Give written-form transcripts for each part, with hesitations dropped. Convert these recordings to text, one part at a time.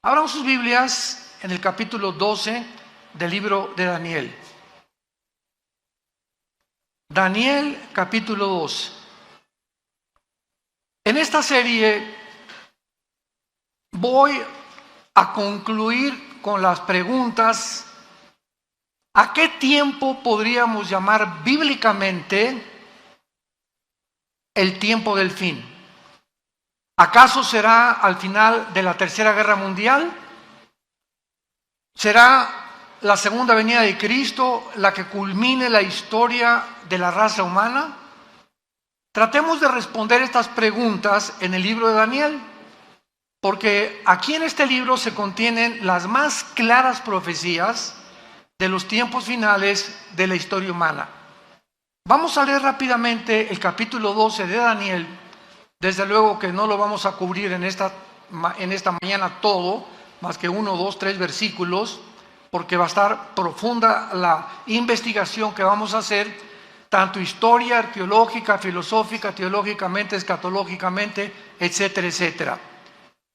Abran sus Biblias en el capítulo 12 del libro de Daniel. Daniel capítulo 2. En esta serie voy a concluir con las preguntas: ¿a qué tiempo podríamos llamar bíblicamente el tiempo del fin? ¿Acaso será al final de la Tercera Guerra Mundial? ¿Será la segunda venida de Cristo la que culmine la historia de la raza humana? Tratemos de responder estas preguntas en el libro de Daniel, porque aquí en este libro se contienen las más claras profecías de los tiempos finales de la historia humana. Vamos a leer rápidamente el capítulo 12 de Daniel. Desde luego que no lo vamos a cubrir en esta mañana todo, más que 1, 2, 3 versículos, porque va a estar profunda la investigación que vamos a hacer, tanto historia, arqueológica, filosófica, teológicamente, escatológicamente, etcétera, etcétera.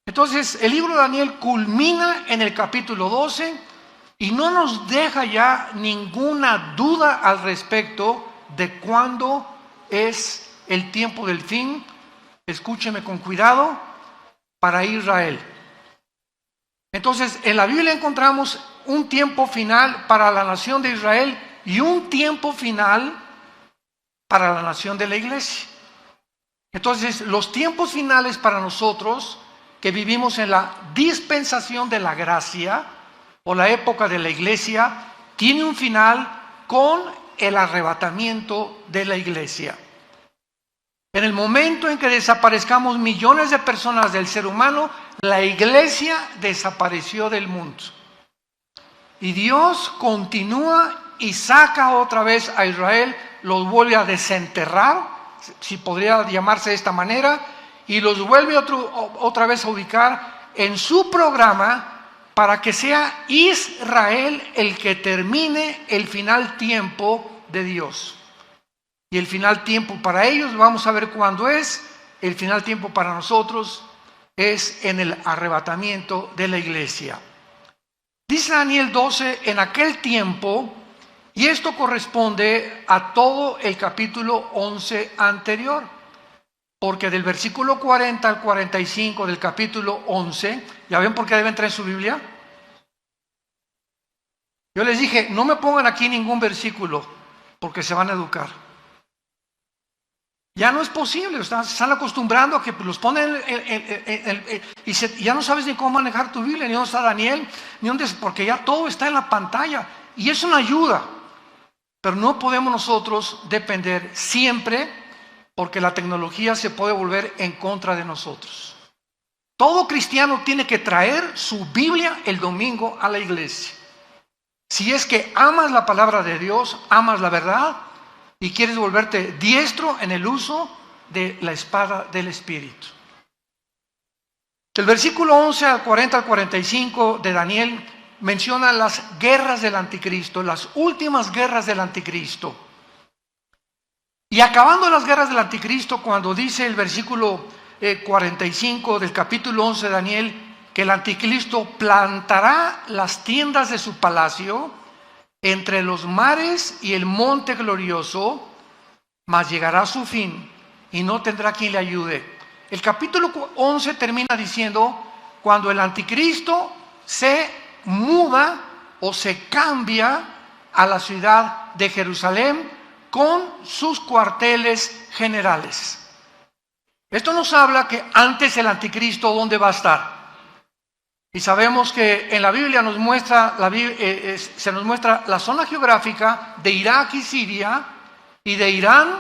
Entonces, el libro de Daniel culmina en el capítulo 12 y no nos deja ya ninguna duda al respecto de cuándo es el tiempo del fin. Escúcheme con cuidado: para Israel. Entonces, en la Biblia encontramos un tiempo final para la nación de Israel y un tiempo final para la nación de la iglesia. Entonces, los tiempos finales para nosotros que vivimos en la dispensación de la gracia o la época de la iglesia, tiene un final con el arrebatamiento de la iglesia. En el momento en que desaparezcamos millones de personas del ser humano, la iglesia desapareció del mundo. Y Dios continúa y saca otra vez a Israel, los vuelve a desenterrar, si podría llamarse de esta manera, y los vuelve otra vez a ubicar en su programa para que sea Israel el que termine el final tiempo de Dios. Y el final tiempo para ellos, vamos a ver cuándo es. El final tiempo para nosotros es en el arrebatamiento de la iglesia. Dice Daniel 12, en aquel tiempo, y esto corresponde a todo el capítulo 11 anterior, porque del versículo 40 al 45 del capítulo 11, ¿ya ven por qué deben traer su Biblia? Yo les dije, no me pongan aquí ningún versículo, porque se van a educar. Ya no es posible, se están acostumbrando a que los ponen y ya no sabes ni cómo manejar tu Biblia, ni dónde está Daniel, ni dónde, porque ya todo está en la pantalla. Y es una ayuda, pero no podemos nosotros depender siempre, porque la tecnología se puede volver en contra de nosotros. Todo cristiano tiene que traer su Biblia el domingo a la iglesia. Si es que amas la palabra de Dios, amas la verdad, y quieres volverte diestro en el uso de la espada del Espíritu. Del versículo 11 al 40 al 45 de Daniel menciona las guerras del anticristo, las últimas guerras del anticristo. Y acabando las guerras del anticristo, cuando dice el versículo 45 del capítulo 11 de Daniel, que el anticristo plantará las tiendas de su palacio entre los mares y el monte glorioso, mas llegará a su fin y no tendrá quien le ayude. El capítulo 11 termina diciendo, cuando el anticristo se muda o se cambia a la ciudad de Jerusalén con sus cuarteles generales. Esto nos habla que antes el anticristo, ¿dónde va a estar? Y sabemos que en la Biblia se nos muestra la zona geográfica de Irak y Siria y de Irán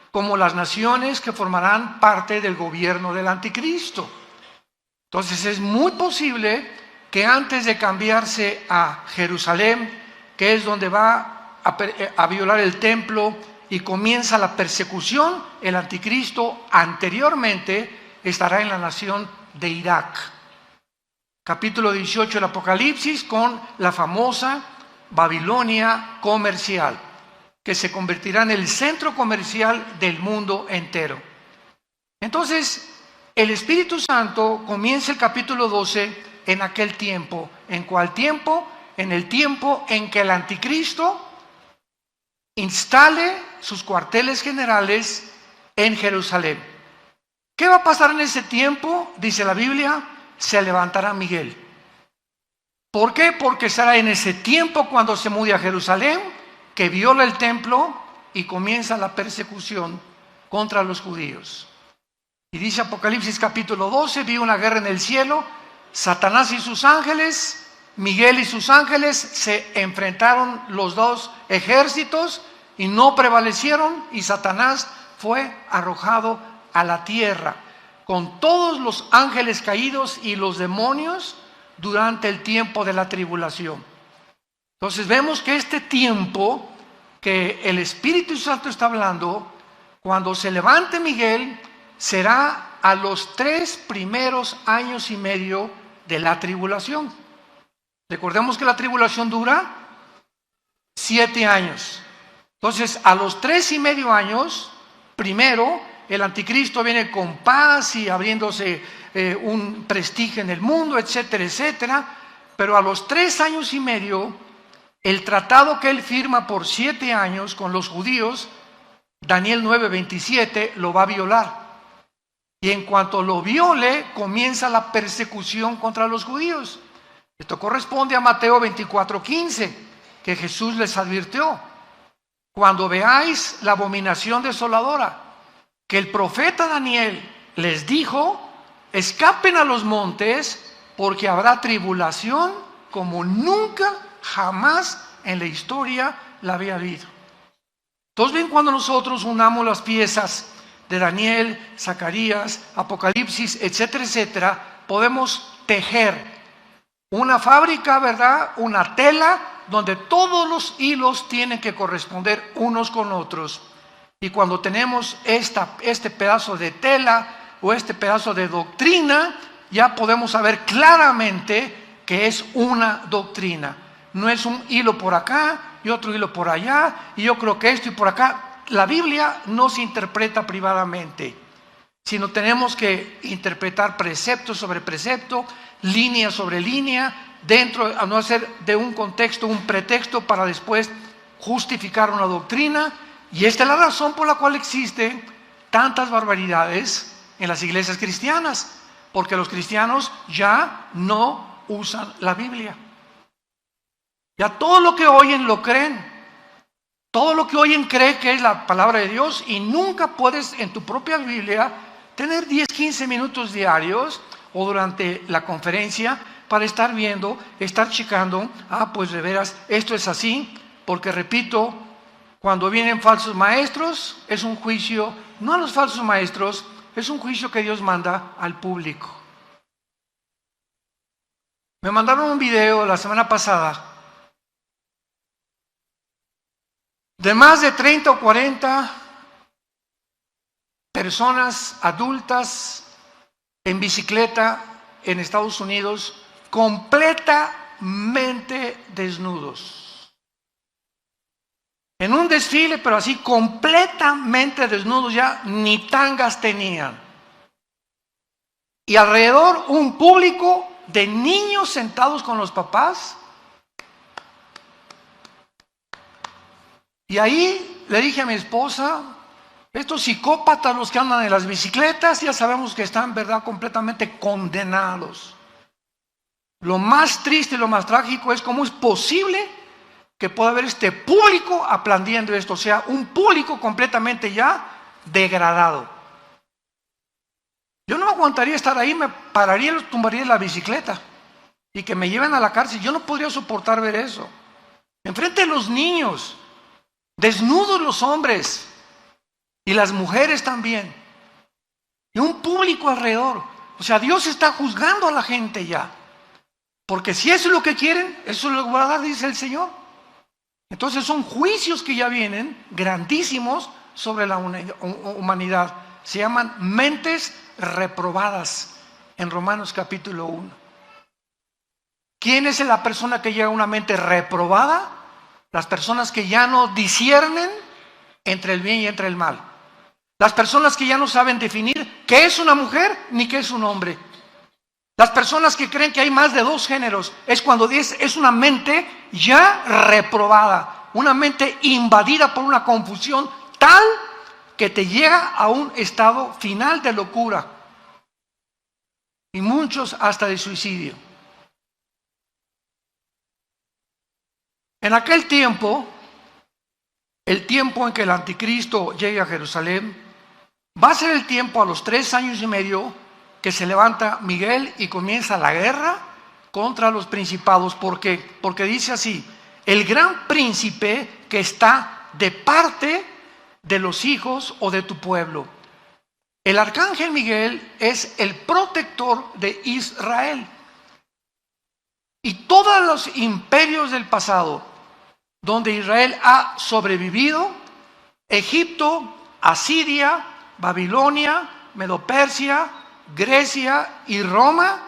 como las naciones que formarán parte del gobierno del anticristo. Entonces es muy posible que antes de cambiarse a Jerusalén, que es donde va a violar el templo y comienza la persecución, el anticristo anteriormente estará en la nación de Irak. Capítulo 18 del Apocalipsis, con la famosa Babilonia comercial, que se convertirá en el centro comercial del mundo entero. Entonces, el Espíritu Santo comienza el capítulo 12 en aquel tiempo. ¿En cuál tiempo? En el tiempo en que el anticristo instale sus cuarteles generales en Jerusalén. ¿Qué va a pasar en ese tiempo? Dice la Biblia, se levantará Miguel. ¿Por qué? Porque será en ese tiempo cuando se mude a Jerusalén, que viola el templo y comienza la persecución contra los judíos. Y dice Apocalipsis capítulo 12, vi una guerra en el cielo, Satanás y sus ángeles, Miguel y sus ángeles se enfrentaron los dos ejércitos y no prevalecieron, y Satanás fue arrojado a la tierra con todos los ángeles caídos y los demonios durante el tiempo de la tribulación. Entonces vemos que este tiempo que el Espíritu Santo está hablando, cuando se levante Miguel, será a los 3 primeros años y medio de la tribulación. Recordemos que la tribulación dura 7 años. Entonces, a los 3 y medio años, primero, el anticristo viene con paz y abriéndose un prestigio en el mundo, etcétera, etcétera. Pero a los 3 años y medio, el tratado que él firma por 7 años con los judíos, Daniel 9:27, lo va a violar. Y en cuanto lo viole, comienza la persecución contra los judíos. Esto corresponde a Mateo 24:15, que Jesús les advirtió: cuando veáis la abominación desoladora, que el profeta Daniel les dijo, escapen a los montes, porque habrá tribulación como nunca, jamás en la historia la había habido. Entonces ven, cuando nosotros unamos las piezas de Daniel, Zacarías, Apocalipsis, etcétera, etcétera, podemos tejer una fábrica, ¿verdad? Una tela donde todos los hilos tienen que corresponder unos con otros. Y cuando tenemos este pedazo de tela o este pedazo de doctrina, ya podemos saber claramente que es una doctrina. No es un hilo por acá y otro hilo por allá, y yo creo que esto y por acá. La Biblia no se interpreta privadamente, sino tenemos que interpretar precepto sobre precepto, línea sobre línea, dentro, a no hacer de un contexto un pretexto para después justificar una doctrina. Y esta es la razón por la cual existen tantas barbaridades en las iglesias cristianas, porque los cristianos ya no usan la Biblia. Ya todo lo que oyen lo creen. Todo lo que oyen cree que es la palabra de Dios, y nunca puedes en tu propia Biblia tener 10, 15 minutos diarios o durante la conferencia para estar viendo, estar checando, pues de veras esto es así, porque repito, cuando vienen falsos maestros es un juicio, no a los falsos maestros, es un juicio que Dios manda al público. Me mandaron un video la semana pasada de más de 30 o 40 personas adultas en bicicleta en Estados Unidos, completamente desnudos. En un desfile, pero así completamente desnudos, ya ni tangas tenían. Y alrededor un público de niños sentados con los papás. Y ahí le dije a mi esposa, estos psicópatas, los que andan en las bicicletas, ya sabemos que están, ¿verdad?, completamente condenados. Lo más triste y lo más trágico es cómo es posible que pueda haber este público aplaudiendo esto, o sea, un público completamente ya degradado. Yo no aguantaría estar ahí, me pararía y los tumbaría de la bicicleta y que me lleven a la cárcel. Yo no podría soportar ver eso. Enfrente de los niños, desnudos los hombres y las mujeres también, y un público alrededor. O sea, Dios está juzgando a la gente ya, porque si eso es lo que quieren, eso lo va a dar, dice el Señor. Entonces son juicios que ya vienen grandísimos sobre la humanidad. Se llaman mentes reprobadas en Romanos capítulo 1. ¿Quién es la persona que llega a una mente reprobada? Las personas que ya no disciernen entre el bien y entre el mal. Las personas que ya no saben definir qué es una mujer ni qué es un hombre. Las personas que creen que hay más de dos géneros es cuando es una mente ya reprobada, una mente invadida por una confusión tal que te llega a un estado final de locura y muchos hasta de suicidio. En aquel tiempo, el tiempo en que el anticristo llegue a Jerusalén, va a ser el tiempo a los 3 años y medio que se levanta Miguel y comienza la guerra contra los principados. ¿Por qué? Porque dice así: el gran príncipe que está de parte de los hijos o de tu pueblo. El arcángel Miguel es el protector de Israel. Y todos los imperios del pasado donde Israel ha sobrevivido, Egipto, Asiria, Babilonia, Medo-Persia, Grecia y Roma,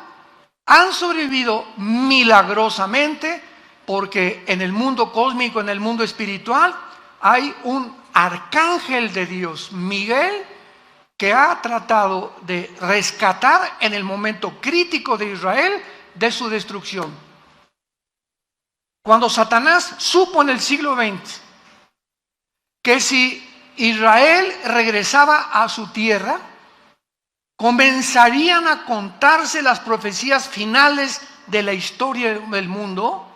han sobrevivido milagrosamente porque en el mundo cósmico, en el mundo espiritual, hay un arcángel de Dios, Miguel, que ha tratado de rescatar en el momento crítico de Israel de su destrucción. Cuando Satanás supo en el siglo XX que si Israel regresaba a su tierra, comenzarían a contarse las profecías finales de la historia del mundo,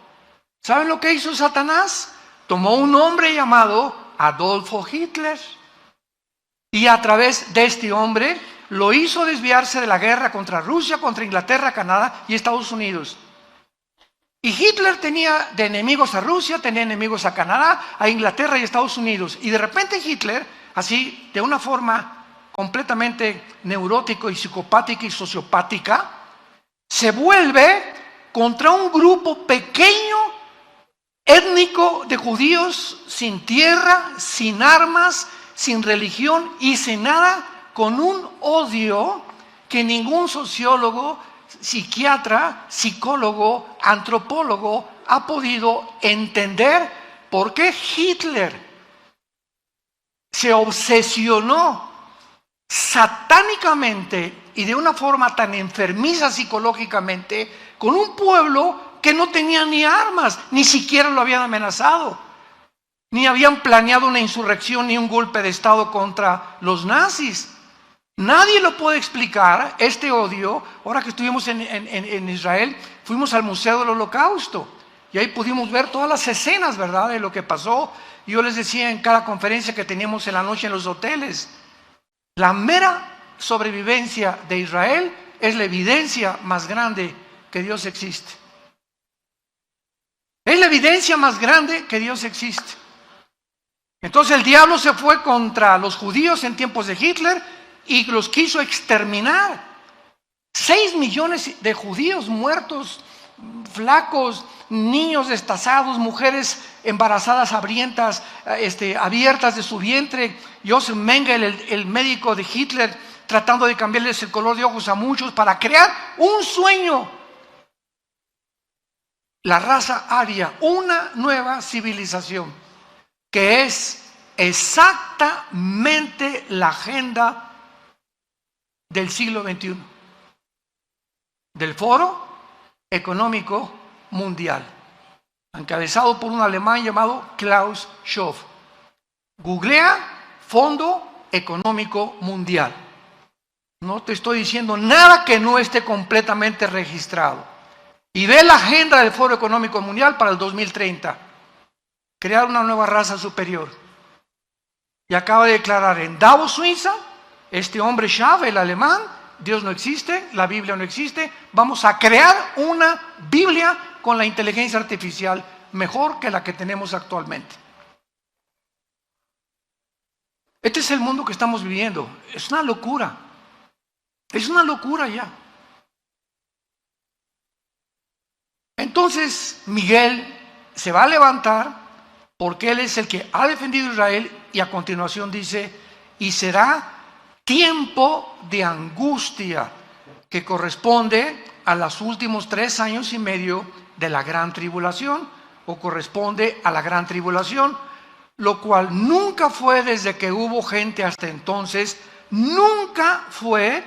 ¿saben lo que hizo Satanás? Tomó un hombre llamado Adolfo Hitler y a través de este hombre lo hizo desviarse de la guerra contra Rusia, contra Inglaterra, Canadá y Estados Unidos. Y Hitler tenía de enemigos a Rusia, tenía enemigos a Canadá, a Inglaterra y Estados Unidos. Y de repente Hitler, así de una forma completamente neurótica y psicopática y sociopática, se vuelve contra un grupo pequeño, étnico de judíos sin tierra, sin armas, sin religión y sin nada, con un odio que ningún sociólogo, psiquiatra, psicólogo, antropólogo ha podido entender por qué Hitler se obsesionó satánicamente y de una forma tan enfermiza psicológicamente con un pueblo que no tenía ni armas, ni siquiera lo habían amenazado, ni habían planeado una insurrección ni un golpe de estado contra los nazis. Nadie lo puede explicar, este odio. Ahora que estuvimos en Israel, fuimos al Museo del Holocausto y ahí pudimos ver todas las escenas, ¿verdad?, de lo que pasó. Yo les decía en cada conferencia que teníamos en la noche en los hoteles, la mera sobrevivencia de Israel es la evidencia más grande que Dios existe. Es la evidencia más grande que Dios existe. Entonces el diablo se fue contra los judíos en tiempos de Hitler y los quiso exterminar. 6 millones de judíos muertos, flacos, niños destazados, mujeres embarazadas hambrientas, abiertas de su vientre. Joseph Mengele, el médico de Hitler, tratando de cambiarles el color de ojos a muchos para crear un sueño. La raza aria, una nueva civilización, que es exactamente la agenda del siglo XXI, del Foro Económico Mundial, encabezado por un alemán llamado Klaus Schwab. Googlea Fondo Económico Mundial. No te estoy diciendo nada que no esté completamente registrado. Y ve la agenda del Foro Económico Mundial para el 2030. Crear una nueva raza superior. Y acaba de declarar en Davos, Suiza, este hombre Schwab, el alemán: Dios no existe, la Biblia no existe, vamos a crear una Biblia con la inteligencia artificial mejor que la que tenemos actualmente. Este es el mundo que estamos viviendo. Es una locura. Es una locura ya. Entonces Miguel se va a levantar porque él es el que ha defendido a Israel, y a continuación dice: y será tiempo de angustia que corresponde a los últimos 3 años y medio de la gran tribulación, o corresponde a la gran tribulación, lo cual nunca fue desde que hubo gente hasta entonces, nunca fue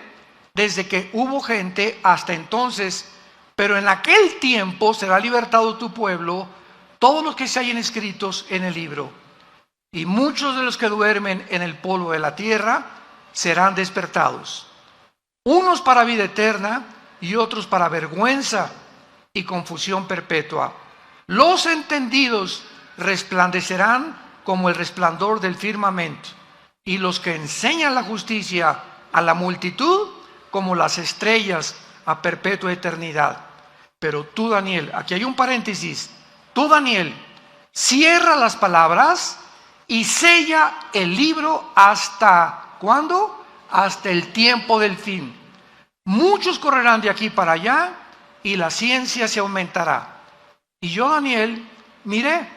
desde que hubo gente hasta entonces, pero en aquel tiempo será libertado tu pueblo, todos los que se hallen escritos en el libro. Y muchos de los que duermen en el polvo de la tierra serán despertados, unos para vida eterna y otros para vergüenza y confusión perpetua. Los entendidos resplandecerán como el resplandor del firmamento, y los que enseñan la justicia a la multitud como las estrellas a perpetua eternidad. Pero tú, Daniel, aquí hay un paréntesis, tú, Daniel, cierra las palabras y sella el libro hasta, ¿cuándo? Hasta el tiempo del fin. Muchos correrán de aquí para allá y la ciencia se aumentará. Y yo, Daniel, miré,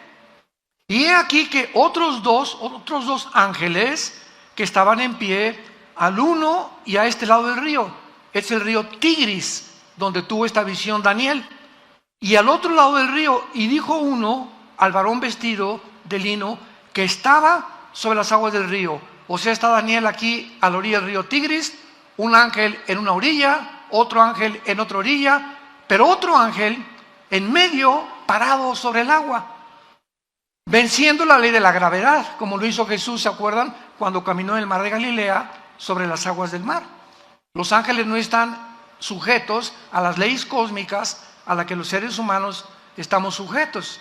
y he aquí que otros dos ángeles que estaban en pie, al uno y a este lado del río. Es el río Tigris, donde tuvo esta visión Daniel. Y al otro lado del río, y dijo uno al varón vestido de lino que estaba sobre las aguas del río. O sea, está Daniel aquí a la orilla del río Tigris, un ángel en una orilla, otro ángel en otra orilla, pero otro ángel en medio, parado sobre el agua, venciendo la ley de la gravedad, como lo hizo Jesús, ¿se acuerdan? Cuando caminó en el mar de Galilea sobre las aguas del mar. Los ángeles no están sujetos a las leyes cósmicas a las que los seres humanos estamos sujetos.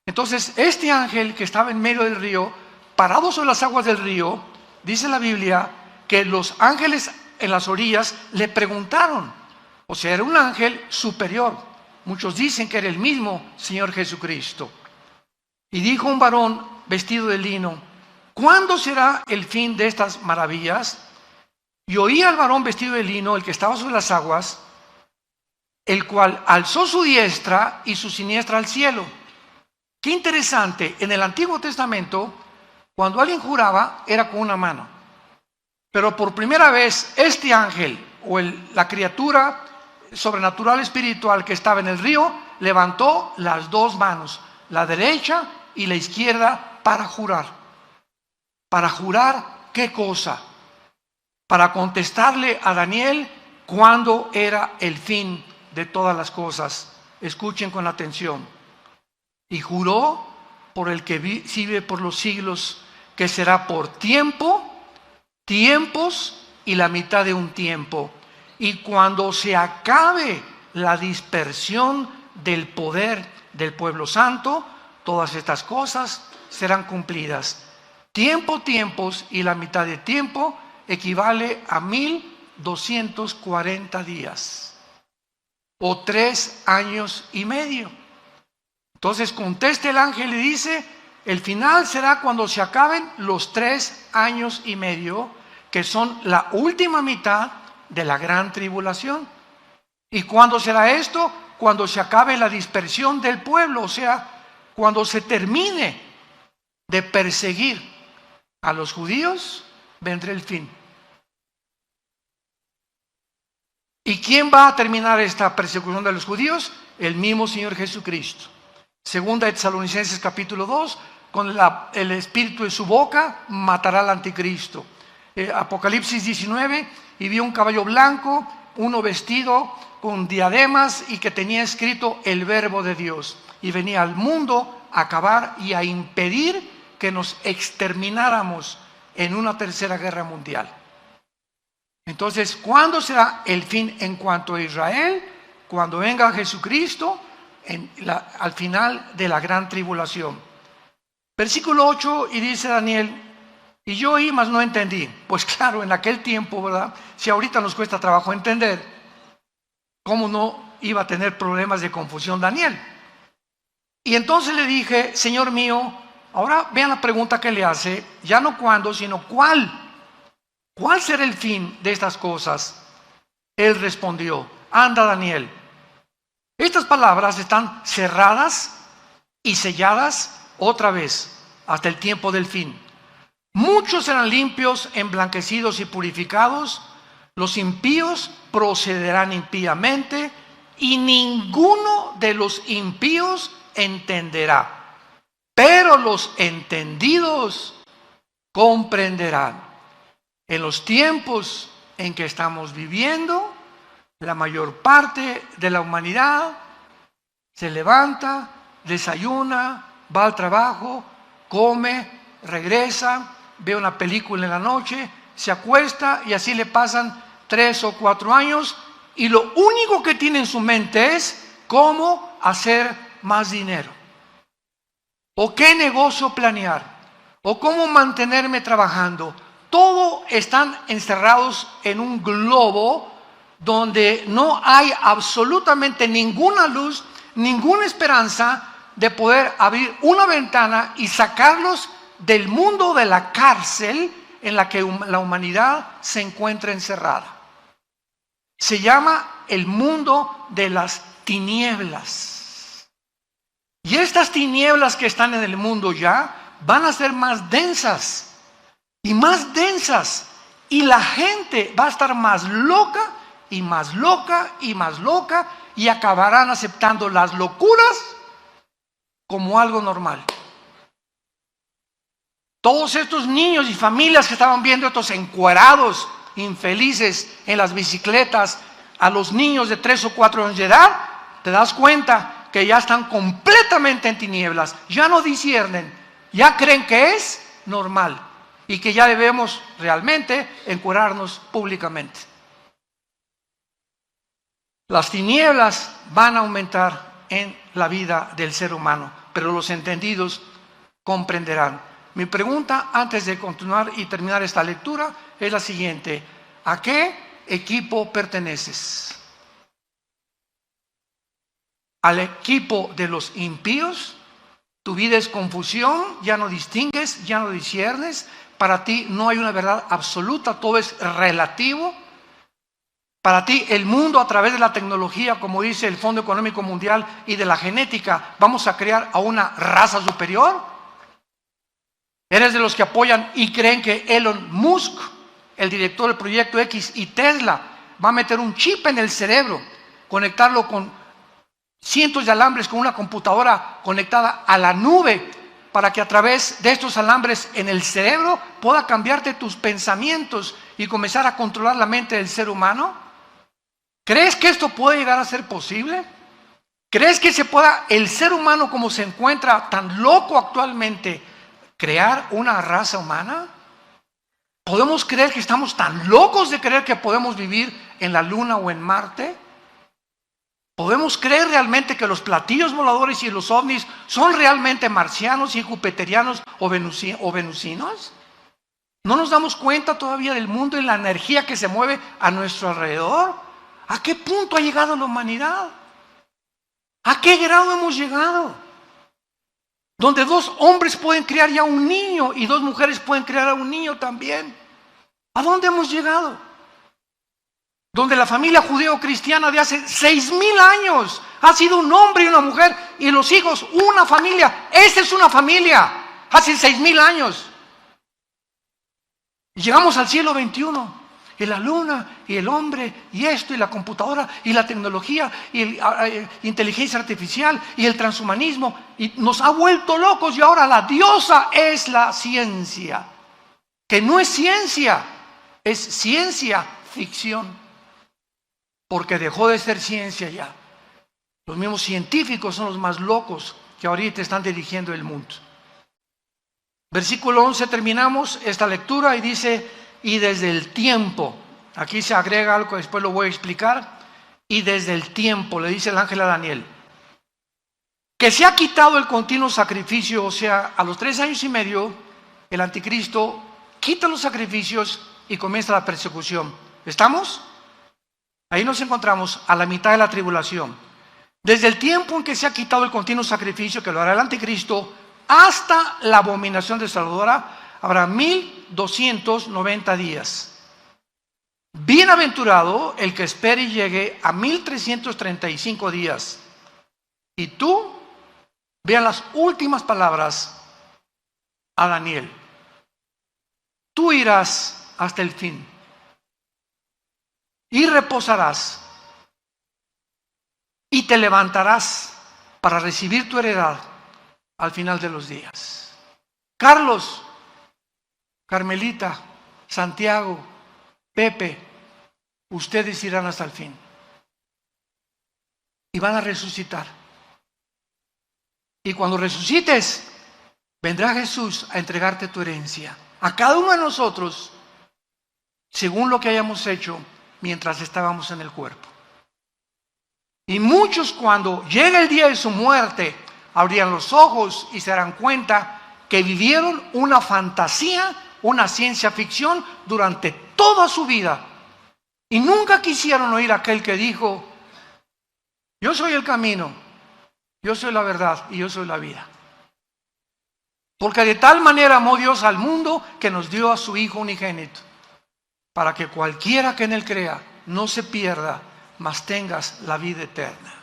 Entonces, este ángel que estaba en medio del río, parado sobre las aguas del río, dice la Biblia que los ángeles en las orillas le preguntaron, o sea, era un ángel superior. Muchos dicen que era el mismo Señor Jesucristo. Y dijo un varón vestido de lino, ¿cuándo será el fin de estas maravillas? Y oí al varón vestido de lino, el que estaba sobre las aguas, el cual alzó su diestra y su siniestra al cielo. Qué interesante, en el Antiguo Testamento, cuando alguien juraba, era con una mano. Pero por primera vez, este ángel, o la criatura sobrenatural espiritual que estaba en el río, levantó las dos manos, la derecha y la izquierda, para jurar. ¿Para jurar qué cosa? Para contestarle a Daniel cuándo era el fin de todas las cosas. Escuchen con atención. Y juró por el que vive por los siglos, que será por tiempo, tiempos y la mitad de un tiempo. Y cuando se acabe la dispersión del poder del pueblo santo, todas estas cosas serán cumplidas. Tiempo, tiempos y la mitad de tiempo equivale a 1240 días o 3 años y medio. Entonces contesta el ángel y dice, el final será cuando se acaben los 3 años y medio, que son la última mitad de la gran tribulación. ¿Y cuándo será esto? Cuando se acabe la dispersión del pueblo, o sea, cuando se termine de perseguir a los judíos, vendrá el fin. ¿Y quién va a terminar esta persecución de los judíos? El mismo Señor Jesucristo. Segunda de Tesalonicenses capítulo 2, con el espíritu de su boca matará al anticristo. Apocalipsis 19, y vio un caballo blanco, uno vestido con diademas y que tenía escrito el verbo de Dios. Y venía al mundo a acabar y a impedir que nos extermináramos en una tercera guerra mundial. Entonces, ¿cuándo será el fin en cuanto a Israel? Cuando venga Jesucristo al final de la gran tribulación. Versículo 8, y dice Daniel, y yo oí, mas no entendí. Pues claro, en aquel tiempo, ¿verdad? Si ahorita nos cuesta trabajo entender, ¿cómo no iba a tener problemas de confusión Daniel? Y entonces le dije, Señor mío, ahora vean la pregunta que le hace, ya no cuándo, sino cuál. ¿Cuál será el fin de estas cosas? Él respondió, anda Daniel. Estas palabras están cerradas y selladas otra vez hasta el tiempo del fin. Muchos serán limpios, emblanquecidos y purificados. Los impíos procederán impíamente y ninguno de los impíos entenderá. Pero los entendidos comprenderán. En los tiempos en que estamos viviendo. La mayor parte de la humanidad se levanta, desayuna, va al trabajo, come, regresa, ve una película en la noche, se acuesta y así le pasan 3 o 4 años y lo único que tiene en su mente es cómo hacer más dinero, o qué negocio planear, o cómo mantenerme trabajando. Todo están encerrados en un globo donde no hay absolutamente ninguna luz, ninguna esperanza de poder abrir una ventana y sacarlos del mundo de la cárcel en la que la humanidad se encuentra encerrada. Se llama el mundo de las tinieblas. Y estas tinieblas que están en el mundo ya van a ser más densas y más densas. Y la gente va a estar más loca y más loca y más loca y acabarán aceptando las locuras como algo normal. Todos estos niños y familias que estaban viendo estos encuerados infelices en las bicicletas a los niños de 3 o 4 años de edad, te das cuenta que ya están completamente en tinieblas, ya no disciernen, ya creen que es normal y que ya debemos realmente encuerarnos públicamente. Las tinieblas van a aumentar en la vida del ser humano, pero los entendidos comprenderán. Mi pregunta antes de continuar y terminar esta lectura es la siguiente: ¿a qué equipo perteneces? ¿Al equipo de los impíos? Tu vida es confusión, ya no distingues, ya no disciernes, para ti no hay una verdad absoluta, todo es relativo. Para ti el mundo, a través de la tecnología, como dice el Fondo Económico Mundial, y de la genética, vamos a crear a una raza superior. ¿Eres de los que apoyan y creen que Elon Musk, el director del Proyecto X, y Tesla va a meter un chip en el cerebro, conectarlo con cientos de alambres con una computadora conectada a la nube, para que a través de estos alambres en el cerebro pueda cambiarte tus pensamientos y comenzar a controlar la mente del ser humano? ¿Crees que esto puede llegar a ser posible? ¿Crees que se pueda, el ser humano como se encuentra tan loco actualmente, crear una raza humana? ¿Podemos creer que estamos tan locos de creer que podemos vivir en la Luna o en Marte? ¿Podemos creer realmente que los platillos voladores y los ovnis son realmente marcianos y jupiterianos o venusinos? ¿No nos damos cuenta todavía del mundo y la energía que se mueve a nuestro alrededor? ¿A qué punto ha llegado la humanidad? ¿A qué grado hemos llegado? Donde 2 hombres pueden criar ya un niño y 2 mujeres pueden criar a un niño también. ¿A dónde hemos llegado? Donde la familia judeo-cristiana de hace 6,000 años ha sido un hombre y una mujer y los hijos una familia. Esta es una familia, hace 6,000 años. Y llegamos al siglo XXI. Y la luna, y el hombre, y esto, y la computadora, y la tecnología, y la inteligencia artificial, y el transhumanismo, y nos ha vuelto locos, y ahora la diosa es la ciencia, que no es ciencia, es ciencia ficción, porque dejó de ser ciencia ya. Los mismos científicos son los más locos que ahorita están dirigiendo el mundo. Versículo 11, terminamos esta lectura y dice: y desde el tiempo, aquí se agrega algo que después lo voy a explicar, y desde el tiempo, le dice el ángel a Daniel, que se ha quitado el continuo sacrificio, o sea, a los 3 años y medio, el anticristo quita los sacrificios y comienza la persecución. ¿Estamos? Ahí nos encontramos a la mitad de la tribulación. Desde el tiempo en que se ha quitado el continuo sacrificio, que lo hará el anticristo, hasta la abominación desoladora, habrá 1290 días. Bienaventurado el que espere y llegue a 1335 días. Y tú, vean las últimas palabras a Daniel. Tú irás hasta el fin y reposarás y te levantarás para recibir tu heredad al final de los días. Carlos, Carmelita, Santiago, Pepe, ustedes irán hasta el fin. Y van a resucitar. Y cuando resucites, vendrá Jesús a entregarte tu herencia. A cada uno de nosotros, según lo que hayamos hecho mientras estábamos en el cuerpo. Y muchos, cuando llegue el día de su muerte, abrirán los ojos y se darán cuenta que vivieron una fantasía, una ciencia ficción durante toda su vida. Y nunca quisieron oír a aquel que dijo: yo soy el camino, yo soy la verdad y yo soy la vida. Porque de tal manera amó Dios al mundo que nos dio a su Hijo unigénito, para que cualquiera que en él crea no se pierda, mas tengas la vida eterna.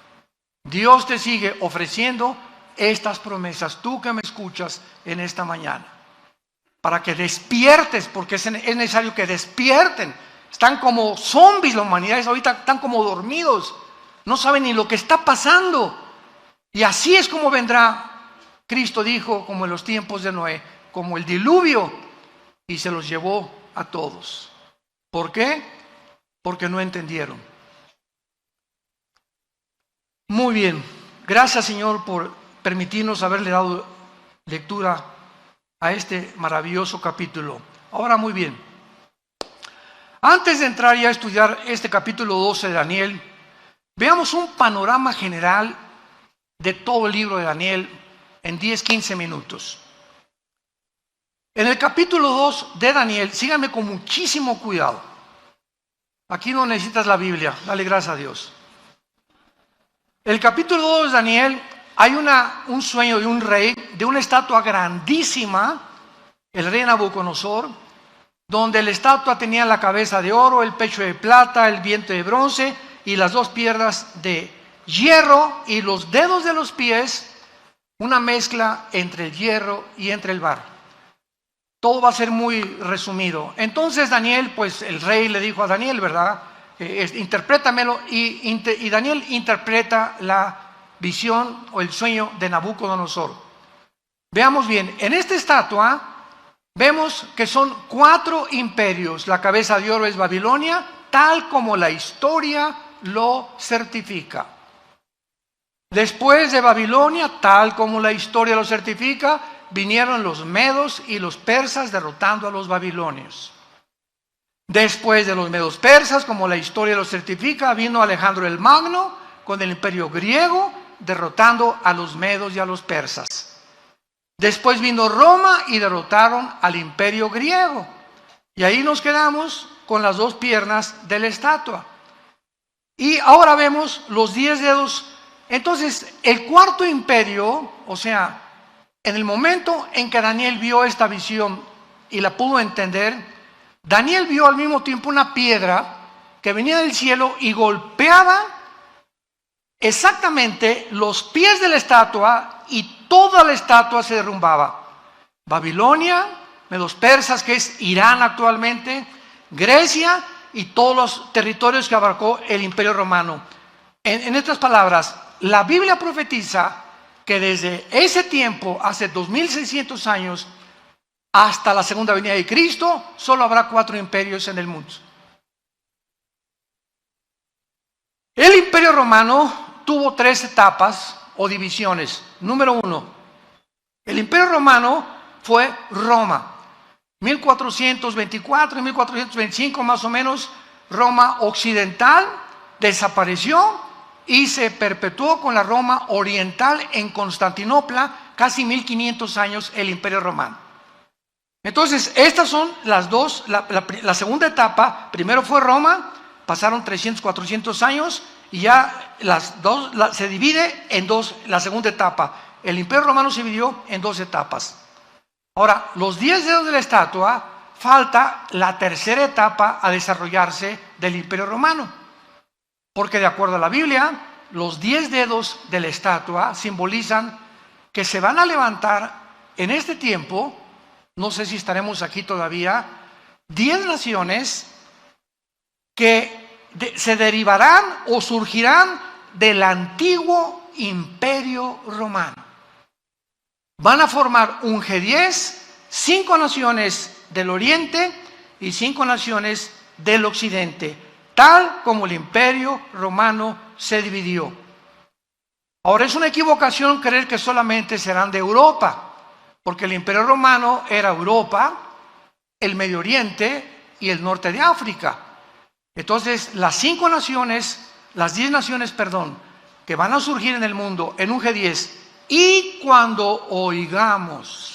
Dios te sigue ofreciendo estas promesas, tú que me escuchas en esta mañana, para que despiertes, porque es necesario que despierten. Están como zombies la humanidad, ahorita están como dormidos, no saben ni lo que está pasando. Y así es como vendrá. Cristo dijo, como en los tiempos de Noé, como el diluvio, y se los llevó a todos. ¿Por qué? Porque no entendieron. Muy bien, gracias Señor por permitirnos haberle dado lectura a este maravilloso capítulo. Ahora muy bien, antes de entrar ya a estudiar este capítulo 12 de Daniel, veamos un panorama general de todo el libro de Daniel en 10-15 minutos. En el capítulo 2 de Daniel, síganme con muchísimo cuidado. Aquí no necesitas la Biblia, dale gracias a Dios. El capítulo 2 de Daniel, hay un sueño de un rey, de una estatua grandísima, el rey Nabucodonosor, donde la estatua tenía la cabeza de oro, el pecho de plata, el vientre de bronce y las dos piernas de hierro y los dedos de los pies, una mezcla entre el hierro y entre el barro. Todo va a ser muy resumido. Entonces Daniel, pues el rey le dijo a Daniel, ¿verdad? Interprétamelo, y Daniel interpreta la visión o el sueño de Nabucodonosor. Veamos bien, en esta estatua vemos que son 4 imperios. La cabeza de oro es Babilonia, tal como la historia lo certifica. Después de Babilonia, tal como la historia lo certifica, vinieron los medos y los persas derrotando a los babilonios. Después de los medos persas, como la historia lo certifica, vino Alejandro el Magno con el imperio griego, derrotando a los medos y a los persas. Después vino Roma y derrotaron al imperio griego. Y ahí nos quedamos con las 2 piernas de la estatua. Y ahora vemos los 10 dedos. Entonces, el 4.º imperio, o sea, en el momento en que Daniel vio esta visión y la pudo entender, Daniel vio al mismo tiempo una piedra que venía del cielo y golpeaba exactamente los pies de la estatua y toda la estatua se derrumbaba. Babilonia, medos persas, que es Irán actualmente, Grecia y todos los territorios que abarcó el Imperio Romano. En estas palabras, la Biblia profetiza que desde ese tiempo, hace 2600 años, hasta la segunda venida de Cristo, solo habrá 4 imperios en el mundo. El Imperio Romano tuvo 3 etapas o divisiones. Número 1, el Imperio Romano fue Roma. 1424 y 1425 más o menos, Roma occidental desapareció y se perpetuó con la Roma oriental en Constantinopla, casi 1500 años el Imperio Romano. Entonces, estas son las dos, la segunda etapa. Primero fue Roma, pasaron 300, 400 años y ya se divide en 2, la segunda etapa. El Imperio Romano se dividió en 2 etapas. Ahora, los 10 dedos de la estatua, falta la tercera etapa a desarrollarse del Imperio Romano. Porque de acuerdo a la Biblia, los 10 dedos de la estatua simbolizan que se van a levantar en este tiempo, no sé si estaremos aquí todavía, 10 naciones que se derivarán o surgirán del antiguo Imperio Romano. Van a formar un G10, 5 naciones del Oriente y 5 naciones del Occidente. tal como el imperio romano se dividió. Ahora, es una equivocación creer que solamente serán de Europa, porque el imperio romano era Europa, el Medio Oriente y el norte de África. Entonces, las 10 naciones, que van a surgir en el mundo en un G10, y cuando oigamos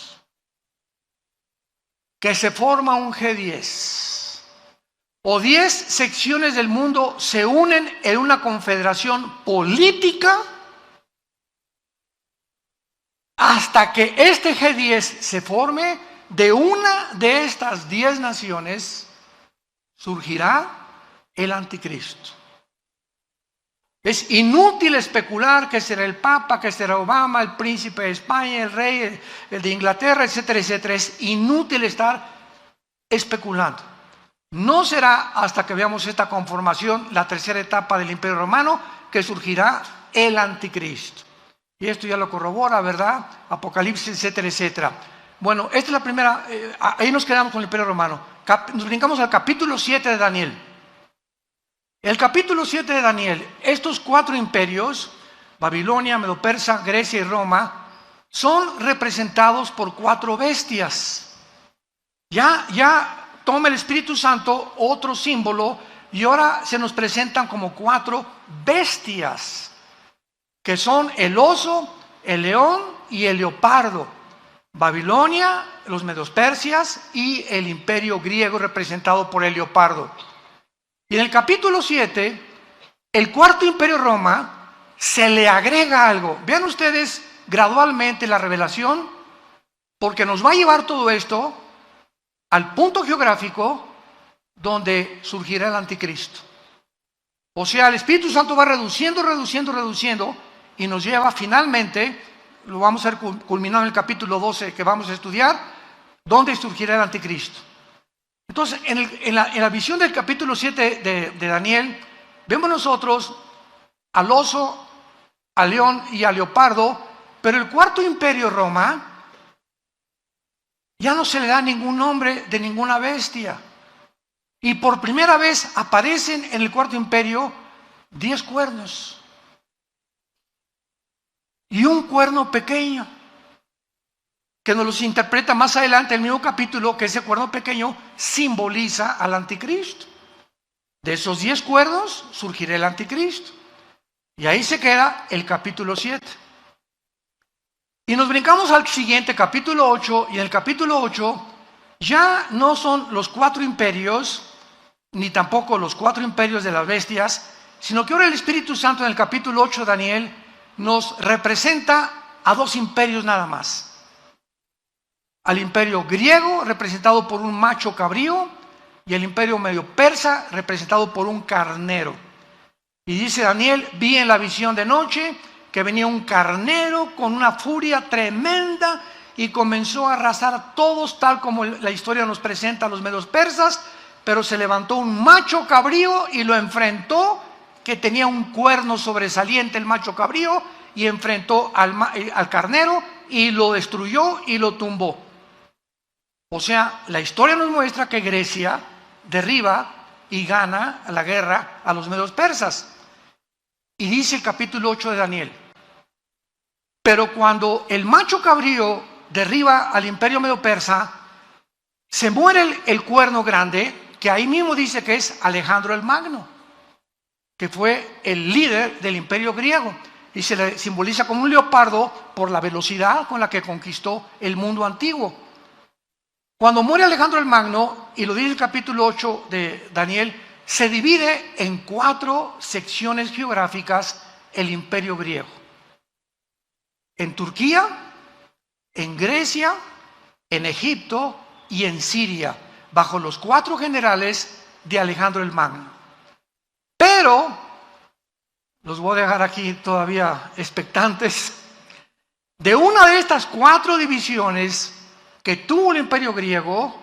que se forma un G10, o 10 secciones del mundo se unen en una confederación política, hasta que este G10 se forme, de una de estas 10 naciones surgirá el anticristo. Es inútil especular que será el Papa, que será Obama, el príncipe de España, el rey, el de Inglaterra, etcétera, etcétera. Es inútil estar especulando. No será hasta que veamos esta conformación, la tercera etapa del Imperio Romano, que surgirá el anticristo. Y esto ya lo corrobora, ¿verdad? Apocalipsis, etcétera, etcétera. Bueno, esta es la primera, ahí nos quedamos con el Imperio Romano. Nos brincamos al capítulo 7 de Daniel. El capítulo 7 de Daniel, estos 4 imperios, Babilonia, Medo-Persa, Grecia y Roma, son representados por 4 bestias. Ya toma el Espíritu Santo otro símbolo y ahora se nos presentan como 4 bestias, que son el oso, el león y el leopardo. Babilonia, los medos-persias y el imperio griego representado por el leopardo. Y en el capítulo 7, el cuarto imperio Roma, se le agrega algo. Vean ustedes gradualmente la revelación, porque nos va a llevar todo esto al punto geográfico donde surgirá el anticristo. O sea, el Espíritu Santo va reduciendo y nos lleva finalmente, lo vamos a ver culminado en el capítulo 12 que vamos a estudiar, donde surgirá el anticristo. Entonces, en la visión del capítulo 7 de Daniel, vemos nosotros al oso, al león y al leopardo, pero el cuarto imperio Roma ya no se le da ningún nombre de ninguna bestia. Y por primera vez aparecen en el cuarto imperio 10 cuernos y un cuerno pequeño, que nos los interpreta más adelante el mismo capítulo, que ese cuerno pequeño simboliza al anticristo. De esos 10 cuernos surgirá el anticristo. Y ahí se queda el capítulo 7. Y nos brincamos al siguiente, capítulo 8, y en el capítulo 8 ya no son los 4 imperios, ni tampoco los 4 imperios de las bestias, sino que ahora el Espíritu Santo en el capítulo 8 de Daniel nos representa a 2 imperios nada más. Al imperio griego, representado por un macho cabrío, y el imperio medio persa, representado por un carnero. Y dice Daniel: vi en la visión de noche que venía un carnero con una furia tremenda y comenzó a arrasar a todos, tal como la historia nos presenta a los medios persas, pero se levantó un macho cabrío y lo enfrentó, que tenía un cuerno sobresaliente el macho cabrío, y enfrentó al carnero y lo destruyó y lo tumbó. O sea, la historia nos muestra que Grecia derriba y gana la guerra a los medios persas. Y dice el capítulo 8 de Daniel: pero cuando el macho cabrío derriba al imperio medio persa, se muere el cuerno grande, que ahí mismo dice que es Alejandro el Magno, que fue el líder del imperio griego, y se le simboliza como un leopardo por la velocidad con la que conquistó el mundo antiguo. Cuando muere Alejandro el Magno, y lo dice el capítulo 8 de Daniel, se divide en 4 secciones geográficas el imperio griego. En Turquía, en Grecia, en Egipto y en Siria, bajo los 4 generales de Alejandro el Magno. Pero, los voy a dejar aquí todavía expectantes, de una de estas 4 divisiones que tuvo el imperio griego,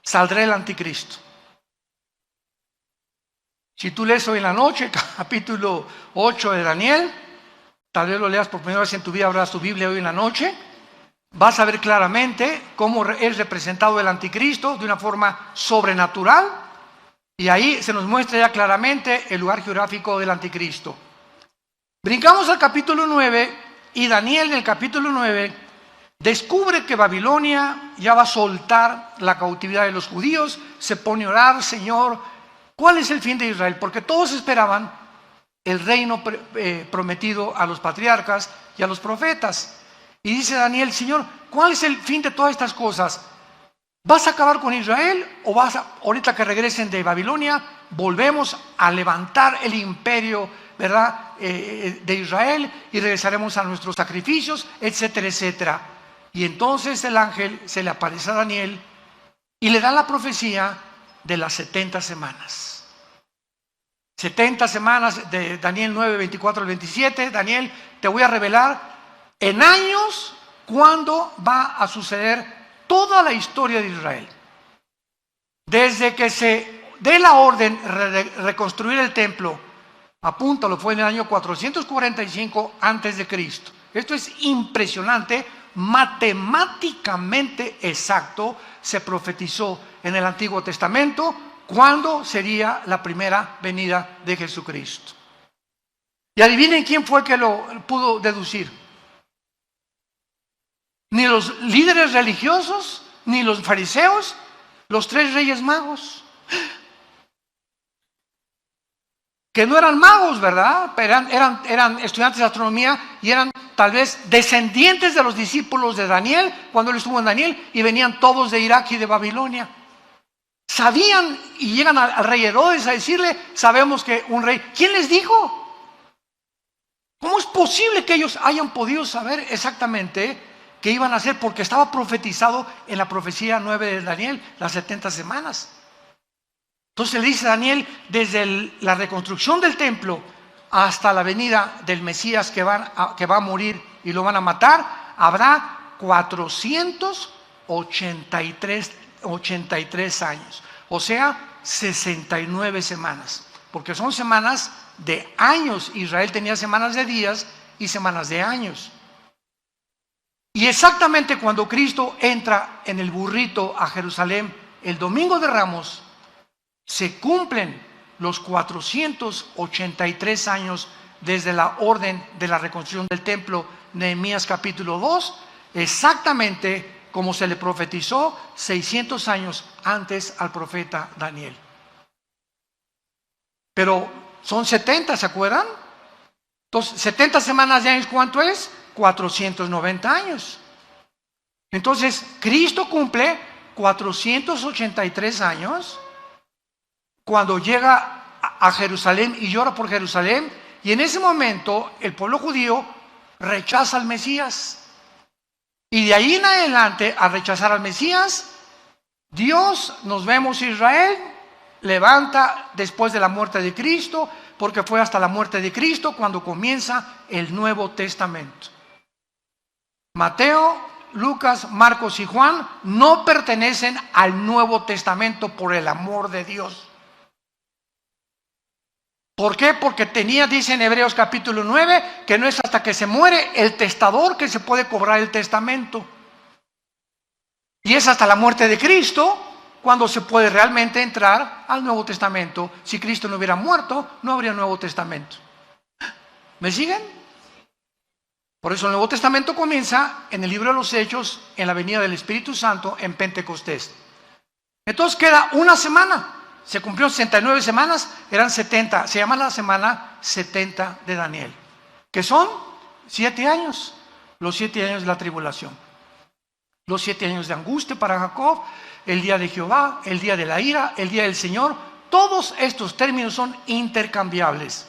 saldrá el anticristo. Si tú lees hoy en la noche, capítulo 8 de Daniel, tal vez lo leas por primera vez en tu vida, abras tu Biblia hoy en la noche, vas a ver claramente cómo es representado el anticristo de una forma sobrenatural, Y ahí se nos muestra ya claramente el lugar geográfico del anticristo. Brincamos al capítulo 9 y Daniel en el capítulo 9 descubre que Babilonia ya va a soltar la cautividad de los judíos, se pone a orar: Señor, ¿cuál es el fin de Israel? Porque todos esperaban el reino prometido a los patriarcas y a los profetas. Y dice Daniel: Señor, ¿cuál es el fin de todas estas cosas? ¿Vas a acabar con Israel o ahorita que regresen de Babilonia, volvemos a levantar el imperio, ¿verdad?, de Israel, y regresaremos a nuestros sacrificios, etcétera, etcétera? Y entonces el ángel se le aparece a Daniel y le da la profecía de las 70 semanas. 70 semanas de Daniel 9, 24 al 27. Daniel, te voy a revelar en años cuándo va a suceder toda la historia de Israel. Desde que se dé la orden de reconstruir el templo, apúntalo, fue en el año 445 antes de Cristo. Esto es impresionante, matemáticamente exacto. Se profetizó en el Antiguo Testamento cuándo sería la primera venida de Jesucristo. Y adivinen quién fue que lo pudo deducir. Ni los líderes religiosos, ni los fariseos, los 3 reyes magos. Que no eran magos, ¿verdad? Pero eran estudiantes de astronomía y eran tal vez descendientes de los discípulos de Daniel, cuando él estuvo en Daniel, y venían todos de Irak y de Babilonia. Sabían y llegan al rey Herodes a decirle: sabemos que un rey. ¿Quién les dijo? ¿Cómo es posible que ellos hayan podido saber exactamente qué iban a hacer? Porque estaba profetizado en la profecía 9 de Daniel, las 70 semanas. Entonces le dice a Daniel: desde la reconstrucción del templo hasta la venida del Mesías que va a morir y lo van a matar, habrá 483 años. O sea, 69 semanas. Porque son semanas de años. Israel tenía semanas de días y semanas de años. Y exactamente cuando Cristo entra en el burrito a Jerusalén el domingo de Ramos, se cumplen los 483 años desde la orden de la reconstrucción del templo, Nehemías capítulo 2, exactamente como se le profetizó 600 años antes al profeta Daniel. Pero son 70, ¿se acuerdan? Entonces, 70 semanas de años, ¿cuánto es? 490 años. Entonces, Cristo cumple 483 años cuando llega a Jerusalén y llora por Jerusalén, y en ese momento el pueblo judío rechaza al Mesías. Y de ahí en adelante, al rechazar al Mesías, Dios, nos vemos, Israel levanta después de la muerte de Cristo, porque fue hasta la muerte de Cristo cuando comienza el Nuevo Testamento. Mateo, Lucas, Marcos y Juan no pertenecen al Nuevo Testamento, por el amor de Dios. ¿Por qué? Porque dice en Hebreos capítulo 9, que no es hasta que se muere el testador que se puede cobrar el testamento. Y es hasta la muerte de Cristo cuando se puede realmente entrar al Nuevo Testamento. Si Cristo no hubiera muerto, no habría Nuevo Testamento. ¿Me siguen? Por eso el Nuevo Testamento comienza en el libro de los Hechos, en la venida del Espíritu Santo, en Pentecostés. Entonces queda una semana. Se cumplió 69 semanas, eran 70. Se llama la semana 70 de Daniel, que son 7 años. Los 7 años de la tribulación. Los 7 años de angustia para Jacob, el día de Jehová, el día de la ira, el día del Señor. Todos estos términos son intercambiables,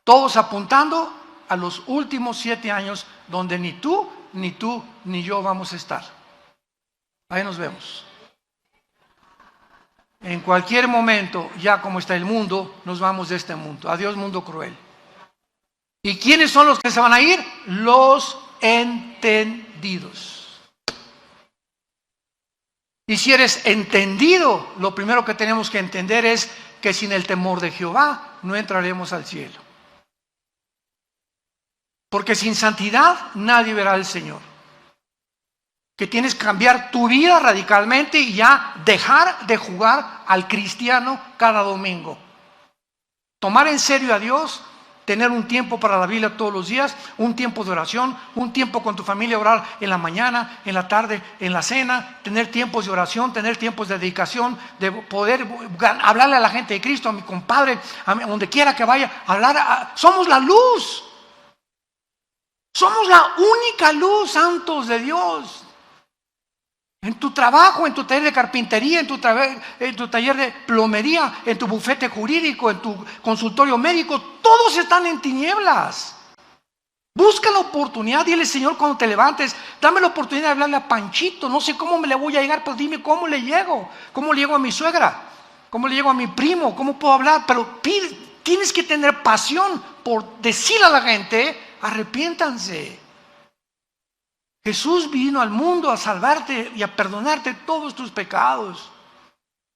todos apuntando a los últimos 7 años donde ni tú, ni yo vamos a estar. Ahí nos vemos. En cualquier momento, ya como está el mundo, nos vamos de este mundo. Adiós, mundo cruel. ¿Y quiénes son los que se van a ir? Los entendidos. Y si eres entendido, lo primero que tenemos que entender es que sin el temor de Jehová no entraremos al cielo. Porque sin santidad nadie verá al Señor. que tienes que cambiar tu vida radicalmente y ya dejar de jugar al cristiano cada domingo. Tomar en serio a Dios, tener un tiempo para la Biblia todos los días, un tiempo de oración, un tiempo con tu familia, orar en la mañana, en la tarde, en la cena, tener tiempos de oración, tener tiempos de dedicación, de poder hablarle a la gente de Cristo, a mi compadre, donde quiera que vaya, somos la luz. Somos la única luz, santos de Dios. En tu trabajo, en tu taller de carpintería, en tu taller de plomería, en tu bufete jurídico, en tu consultorio médico, todos están en tinieblas. Busca la oportunidad, dile: Señor, cuando te levantes, dame la oportunidad de hablarle a Panchito. No sé cómo me le voy a llegar, pero dime cómo le llego. ¿Cómo le llego a mi suegra? ¿Cómo le llego a mi primo? ¿Cómo puedo hablar? Pero tienes que tener pasión por decirle a la gente: arrepiéntanse. Jesús vino al mundo a salvarte y a perdonarte todos tus pecados.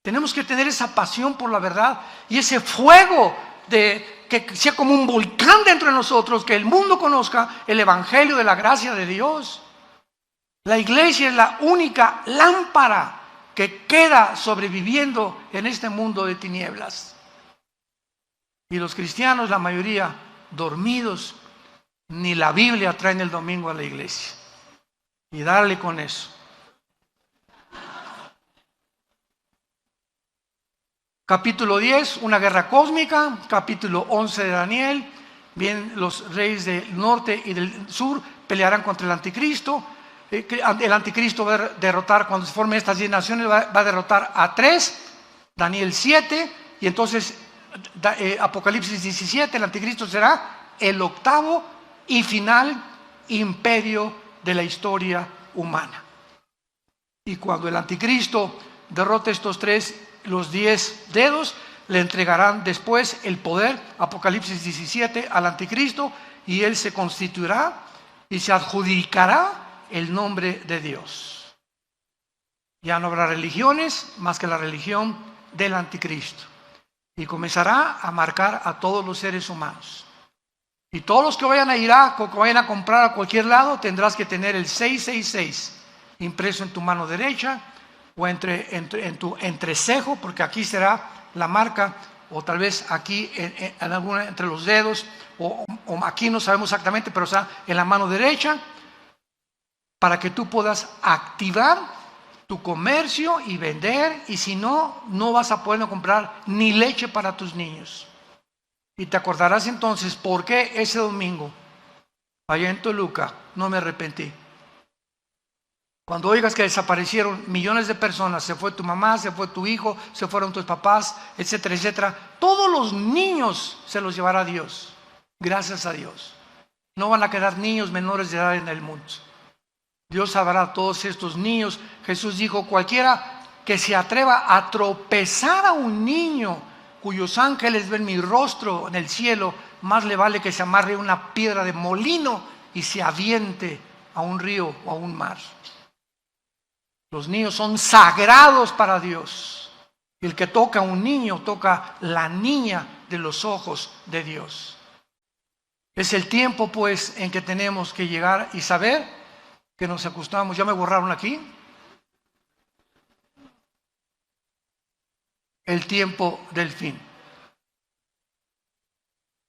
Tenemos que tener esa pasión por la verdad y ese fuego que sea como un volcán dentro de nosotros, que el mundo conozca el evangelio de la gracia de Dios. La iglesia es la única lámpara que queda sobreviviendo en este mundo de tinieblas. Y los cristianos, la mayoría, dormidos, ni la Biblia traen el domingo a la iglesia. Y darle con eso. Capítulo 10, una guerra cósmica. Capítulo 11 de Daniel. Bien, los reyes del norte y del sur pelearán contra el anticristo. El anticristo va a derrotar, cuando se formen estas 10 naciones, va a derrotar a 3. Daniel 7. Y entonces Apocalipsis 17, el anticristo será el octavo y final imperio de la historia humana. Y cuando el anticristo derrote estos 3, los 10 dedos, le entregarán después el poder, Apocalipsis 17, al anticristo, y él se constituirá y se adjudicará el nombre de Dios. Ya no habrá religiones más que la religión del anticristo, y comenzará a marcar a todos los seres humanos. Y todos los que vayan a Irak o que vayan a comprar a cualquier lado, tendrás que tener el 666 impreso en tu mano derecha o en tu entrecejo, porque aquí será la marca, o tal vez aquí en alguna entre los dedos, o aquí no sabemos exactamente, pero está en la mano derecha, para que tú puedas activar tu comercio y vender, y si no, no vas a poder comprar ni leche para tus niños. Y te acordarás entonces por qué ese domingo, allá en Toluca, no me arrepentí. Cuando oigas que desaparecieron millones de personas, se fue tu mamá, se fue tu hijo, se fueron tus papás, etcétera, etcétera, todos los niños se los llevará Dios, gracias a Dios. No van a quedar niños menores de edad en el mundo. Dios salvará a todos estos niños. Jesús dijo: cualquiera que se atreva a tropezar a un niño cuyos ángeles ven mi rostro en el cielo, más le vale que se amarre una piedra de molino y se aviente a un río o a un mar. Los niños son sagrados para Dios. El que toca a un niño, toca la niña de los ojos de Dios. Es el tiempo, pues, en que tenemos que llegar y saber que nos acostamos. ¿Ya me borraron aquí? El tiempo del fin.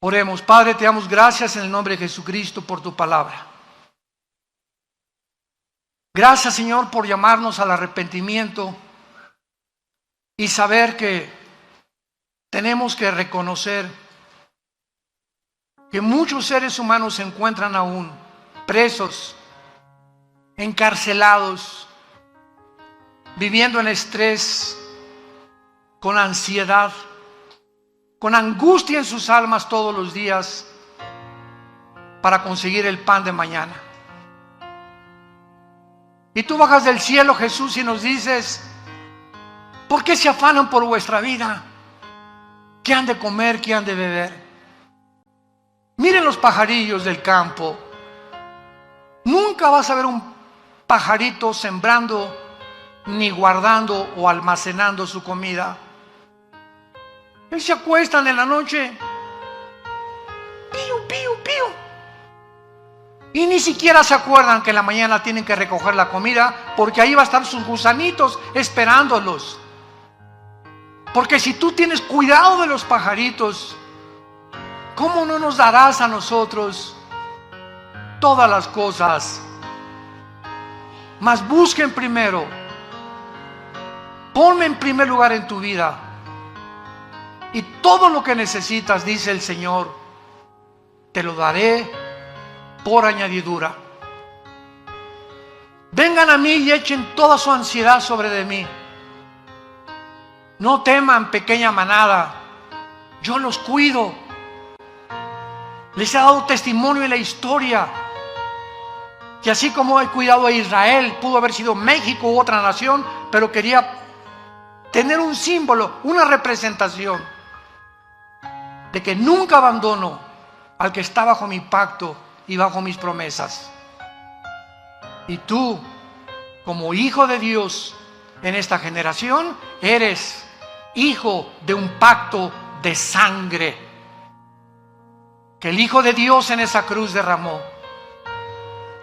Oremos. Padre, te damos gracias en el nombre de Jesucristo por tu palabra. Gracias, Señor, por llamarnos al arrepentimiento y saber que tenemos que reconocer que muchos seres humanos se encuentran aún presos, encarcelados, viviendo en estrés, con ansiedad, con angustia en sus almas todos los días para conseguir el pan de mañana. Y tú bajas del cielo, Jesús, y nos dices: ¿por qué se afanan por vuestra vida? ¿Qué han de comer? ¿Qué han de beber? Miren los pajarillos del campo. Nunca vas a ver un pajarito sembrando, ni guardando o almacenando su comida. Ellos se acuestan en la noche, pío, pío, pío, Y ni siquiera se acuerdan que en la mañana tienen que recoger la comida, porque ahí va a estar sus gusanitos esperándolos. Porque si tú tienes cuidado de los pajaritos, ¿cómo no nos darás a nosotros todas las cosas? Mas busquen primero, ponme en primer lugar en tu vida, y todo lo que necesitas, dice el Señor, te lo daré por añadidura. Vengan a mí y echen toda su ansiedad sobre de mí. No teman, pequeña manada, yo los cuido. Les he dado testimonio en la historia que así como he cuidado a Israel, pudo haber sido México u otra nación, pero quería tener un símbolo, una representación de que nunca abandono al que está bajo mi pacto y bajo mis promesas. Y tú, como hijo de Dios en esta generación, eres hijo de un pacto de sangre que el Hijo de Dios en esa cruz derramó,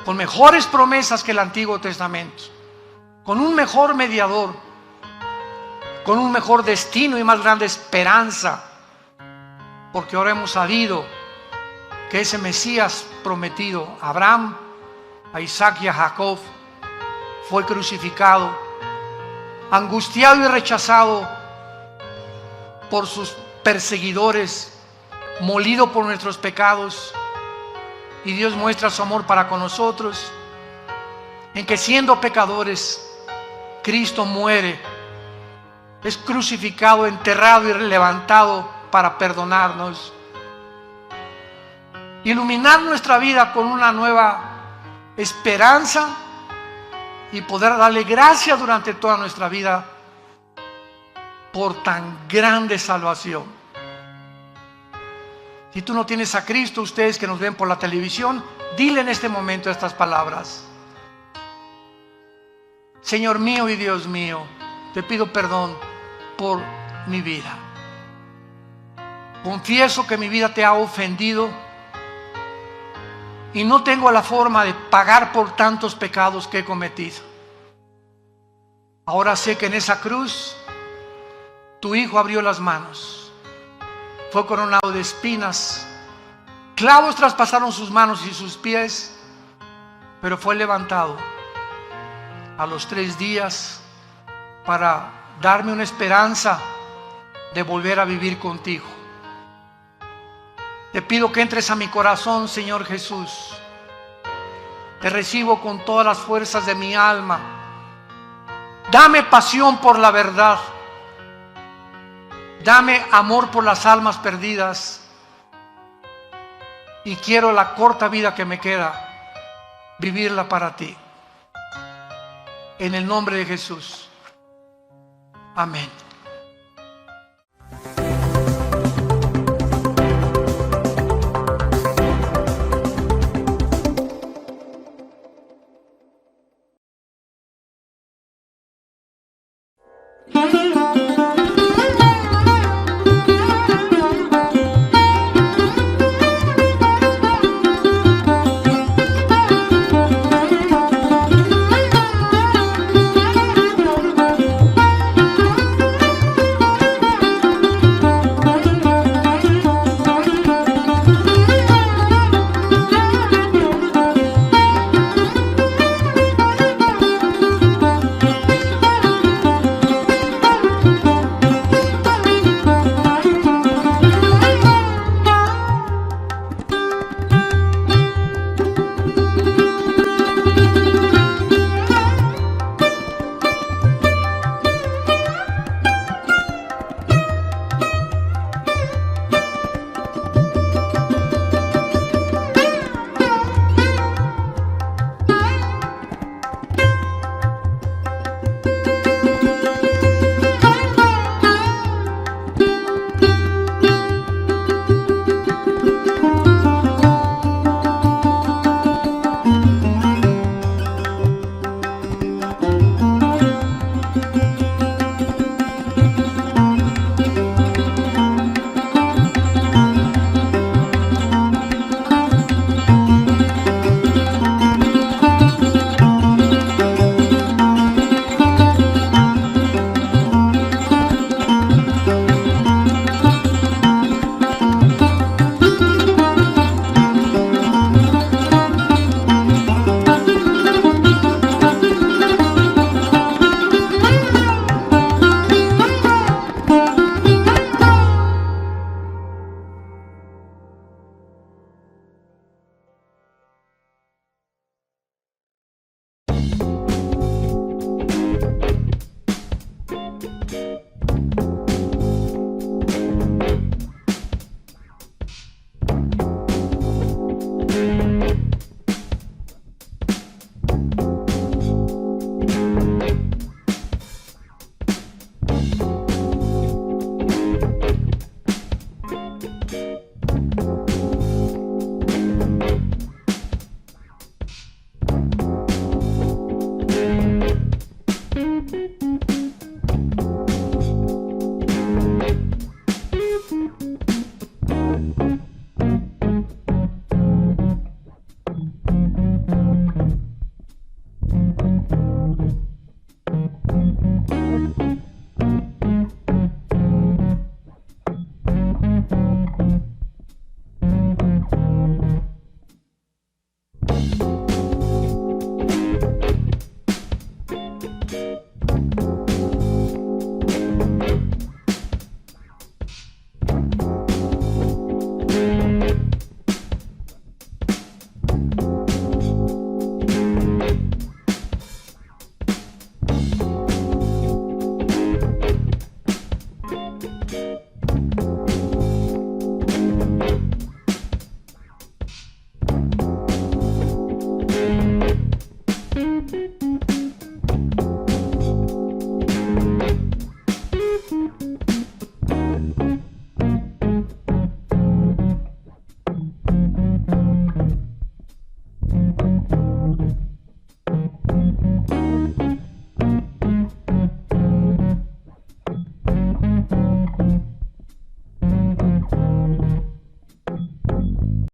con mejores promesas que el Antiguo Testamento, con un mejor mediador, con un mejor destino y más grande esperanza, porque ahora hemos sabido que ese Mesías prometido a Abraham, a Isaac y a Jacob fue crucificado, angustiado y rechazado por sus perseguidores, molido por nuestros pecados, y Dios muestra su amor para con nosotros en que siendo pecadores Cristo muere, es crucificado, enterrado y levantado para perdonarnos, iluminar nuestra vida con una nueva esperanza y poder darle gracias durante toda nuestra vida por tan grande salvación. Si tú no tienes a Cristo, ustedes que nos ven por la televisión, dile en este momento estas palabras: Señor mío y Dios mío, te pido perdón por mi vida. Confieso que mi vida te ha ofendido y no tengo la forma de pagar por tantos pecados que he cometido. Ahora sé que en esa cruz tu Hijo abrió las manos, fue coronado de espinas, clavos traspasaron sus manos y sus pies, pero fue levantado a los 3 días para darme una esperanza de volver a vivir contigo. Te pido que entres a mi corazón, Señor Jesús. Te recibo con todas las fuerzas de mi alma. Dame pasión por la verdad. Dame amor por las almas perdidas. Y quiero la corta vida que me queda, vivirla para ti. En el nombre de Jesús. Amén. Thank you.